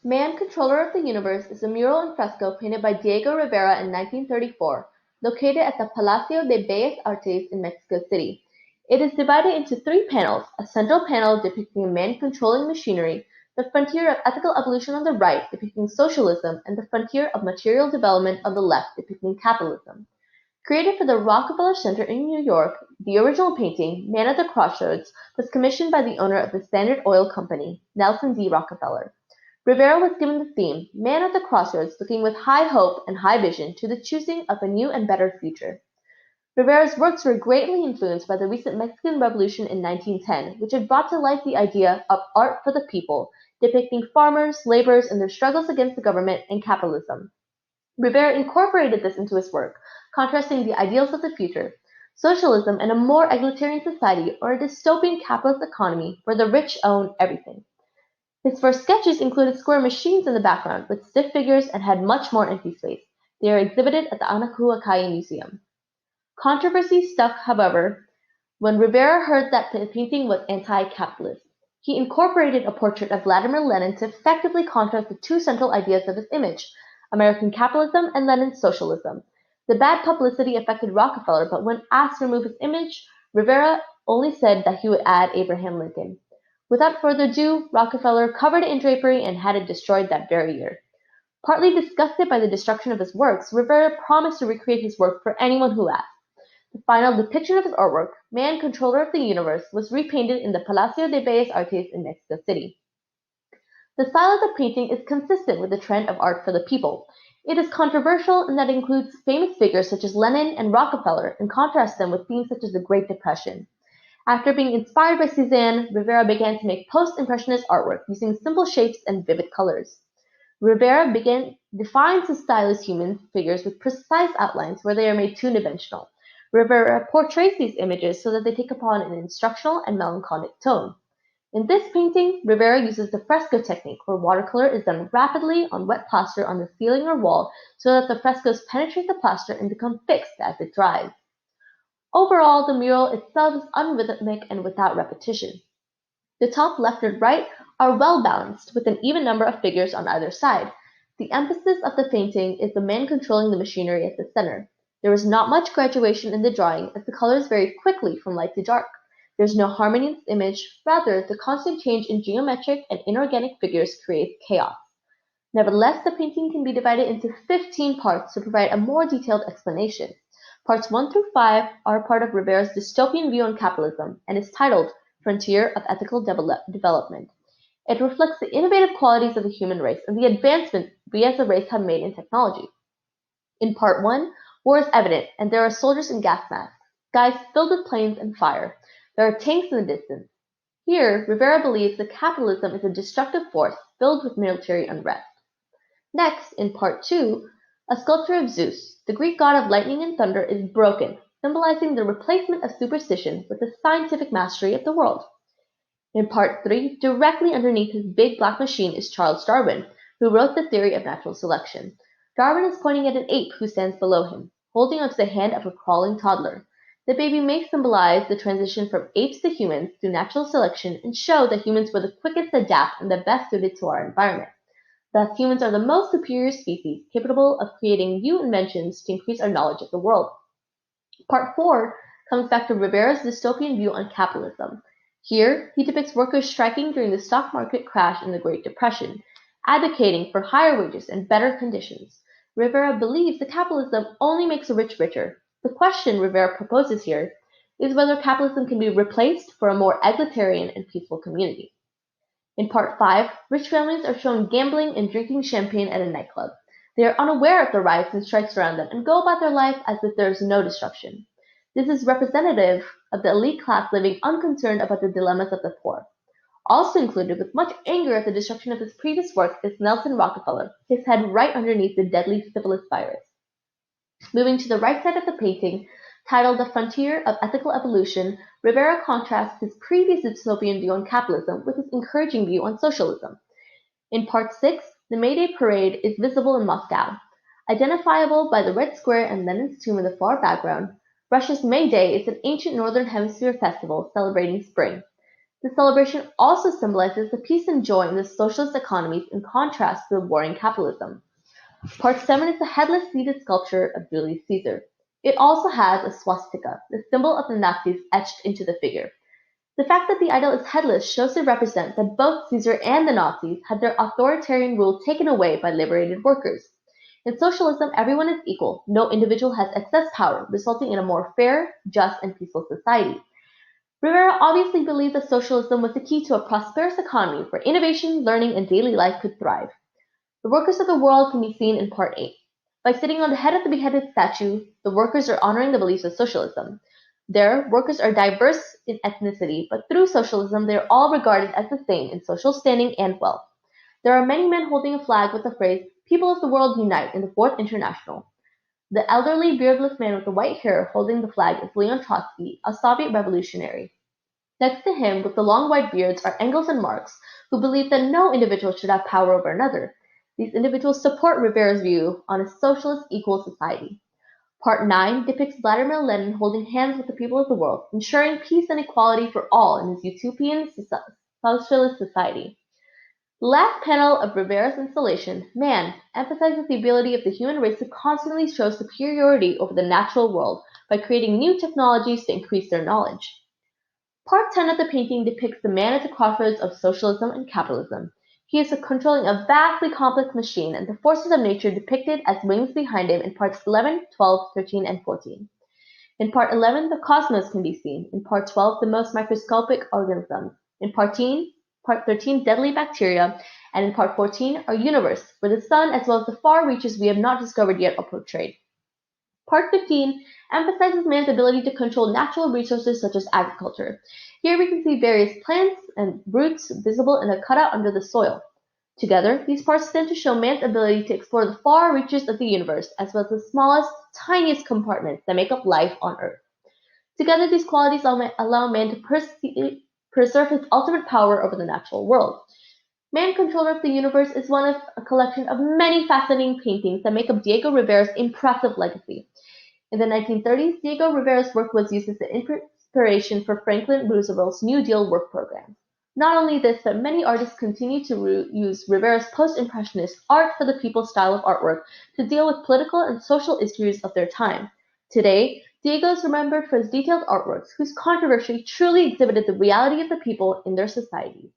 Man, Controller of the Universe is a mural and fresco painted by Diego Rivera in 1934, located at the Palacio de Bellas Artes in Mexico City. It is divided into three panels: a central panel depicting a man controlling machinery, the frontier of ethical evolution on the right depicting socialism, and the frontier of material development on the left depicting capitalism. Created for the Rockefeller Center in New York, the original painting, Man at the Crossroads, was commissioned by the owner of the Standard Oil Company, Nelson D. Rockefeller. Rivera was given the theme, Man at the Crossroads, looking with high hope and high vision to the choosing of a new and better future. Rivera's works were greatly influenced by the recent Mexican Revolution in 1910, which had brought to life the idea of art for the people, depicting farmers, laborers, and their struggles against the government and capitalism. Rivera incorporated this into his work, contrasting the ideals of the future, socialism and a more egalitarian society, or a dystopian capitalist economy where the rich own everything. His first sketches included square machines in the background with stiff figures and had much more empty space. They are exhibited at the Anahuacalli Museum. Controversy stuck, however, when Rivera heard that the painting was anti-capitalist. He incorporated a portrait of Vladimir Lenin to effectively contrast the two central ideas of his image, American capitalism and Lenin's socialism. The bad publicity affected Rockefeller, but when asked to remove his image, Rivera only said that he would add Abraham Lincoln. Without further ado, Rockefeller covered it in drapery and had it destroyed that very year. Partly disgusted by the destruction of his works, Rivera promised to recreate his work for anyone who asked. The final depiction of his artwork, Man, Controller of the Universe, was repainted in the Palacio de Bellas Artes in Mexico City. The style of the painting is consistent with the trend of art for the people. It is controversial in that it includes famous figures such as Lenin and Rockefeller and contrasts them with themes such as the Great Depression. After being inspired by Cézanne, Rivera began to make post-impressionist artwork using simple shapes and vivid colors. Rivera defines his style as human figures with precise outlines where they are made two-dimensional. Rivera portrays these images so that they take upon an instructional and melancholic tone. In this painting, Rivera uses the fresco technique, where watercolor is done rapidly on wet plaster on the ceiling or wall so that the frescoes penetrate the plaster and become fixed as it dries. Overall, the mural itself is unrhythmic and without repetition. The top left and right are well balanced, with an even number of figures on either side. The emphasis of the painting is the man controlling the machinery at the center. There is not much graduation in the drawing, as the colors vary quickly from light to dark. There is no harmony in this image, rather, the constant change in geometric and inorganic figures creates chaos. Nevertheless, the painting can be divided into 15 parts to provide a more detailed explanation. Parts 1 through 5 are part of Rivera's dystopian view on capitalism and is titled Frontier of Ethical Development. It reflects the innovative qualities of the human race and the advancement we as a race have made in technology. In Part 1, war is evident, and there are soldiers in gas masks, skies filled with planes and fire. There are tanks in the distance. Here, Rivera believes that capitalism is a destructive force filled with military unrest. Next, in Part 2, a sculpture of Zeus, the Greek god of lightning and thunder, is broken, symbolizing the replacement of superstition with the scientific mastery of the world. In Part 3, directly underneath his big black machine is Charles Darwin, who wrote the theory of natural selection. Darwin is pointing at an ape who stands below him, holding onto the hand of a crawling toddler. The baby may symbolize the transition from apes to humans through natural selection and show that humans were the quickest to adapt and the best suited to our environment. Thus, humans are the most superior species, capable of creating new inventions to increase our knowledge of the world. Part 4 comes back to Rivera's dystopian view on capitalism. Here, he depicts workers striking during the stock market crash in the Great Depression, advocating for higher wages and better conditions. Rivera believes that capitalism only makes the rich richer. The question Rivera proposes here is whether capitalism can be replaced for a more egalitarian and peaceful community. In Part 5, rich families are shown gambling and drinking champagne at a nightclub. They are unaware of the riots and strikes around them and go about their life as if there is no disruption. This is representative of the elite class living unconcerned about the dilemmas of the poor. Also included with much anger at the destruction of his previous work is Nelson Rockefeller, his head right underneath the deadly syphilis virus. Moving to the right side of the painting, titled The Frontier of Ethical Evolution, Rivera contrasts his previous dystopian view on capitalism with his encouraging view on socialism. In Part 6, the May Day parade is visible in Moscow. Identifiable by the Red Square and Lenin's tomb in the far background, Russia's May Day is an ancient Northern Hemisphere festival celebrating spring. The celebration also symbolizes the peace and joy in the socialist economies in contrast to the warring capitalism. Part 7 is the headless seated sculpture of Julius Caesar. It also has a swastika, the symbol of the Nazis, etched into the figure. The fact that the idol is headless shows to represent that both Caesar and the Nazis had their authoritarian rule taken away by liberated workers. In socialism, everyone is equal. No individual has excess power, resulting in a more fair, just, and peaceful society. Rivera obviously believed that socialism was the key to a prosperous economy where innovation, learning, and daily life could thrive. The workers of the world can be seen in Part 8. By sitting on the head of the beheaded statue, the workers are honoring the beliefs of socialism. There, workers are diverse in ethnicity, but through socialism they are all regarded as the same in social standing and wealth. There are many men holding a flag with the phrase, "People of the world unite" in the Fourth International. The elderly beardless man with the white hair holding the flag is Leon Trotsky, a Soviet revolutionary. Next to him, with the long white beards, are Engels and Marx, who believe that no individual should have power over another. These individuals support Rivera's view on a socialist equal society. Part 9 depicts Vladimir Lenin holding hands with the people of the world, ensuring peace and equality for all in his utopian socialist society. The last panel of Rivera's installation, Man, emphasizes the ability of the human race to constantly show superiority over the natural world by creating new technologies to increase their knowledge. Part 10 of the painting depicts the man at the crossroads of socialism and capitalism. He is controlling a vastly complex machine, and the forces of nature depicted as wings behind him in parts 11, 12, 13, and 14. In part 11, the cosmos can be seen. In part 12, the most microscopic organisms. In part 13, deadly bacteria. And in part 14, our universe, where the sun as well as the far reaches we have not discovered yet are portrayed. Part 15 emphasizes man's ability to control natural resources such as agriculture. Here we can see various plants and roots visible in a cutout under the soil. Together, these parts tend to show man's ability to explore the far reaches of the universe, as well as the smallest, tiniest compartments that make up life on Earth. Together, these qualities allow man to preserve his ultimate power over the natural world. Man, Controller of the Universe is one of a collection of many fascinating paintings that make up Diego Rivera's impressive legacy. In the 1930s, Diego Rivera's work was used as the inspiration for Franklin Roosevelt's New Deal work program. Not only this, but many artists continue to use Rivera's post-impressionist art for the people style of artwork to deal with political and social issues of their time. Today, Diego is remembered for his detailed artworks, whose controversy truly exhibited the reality of the people in their societies.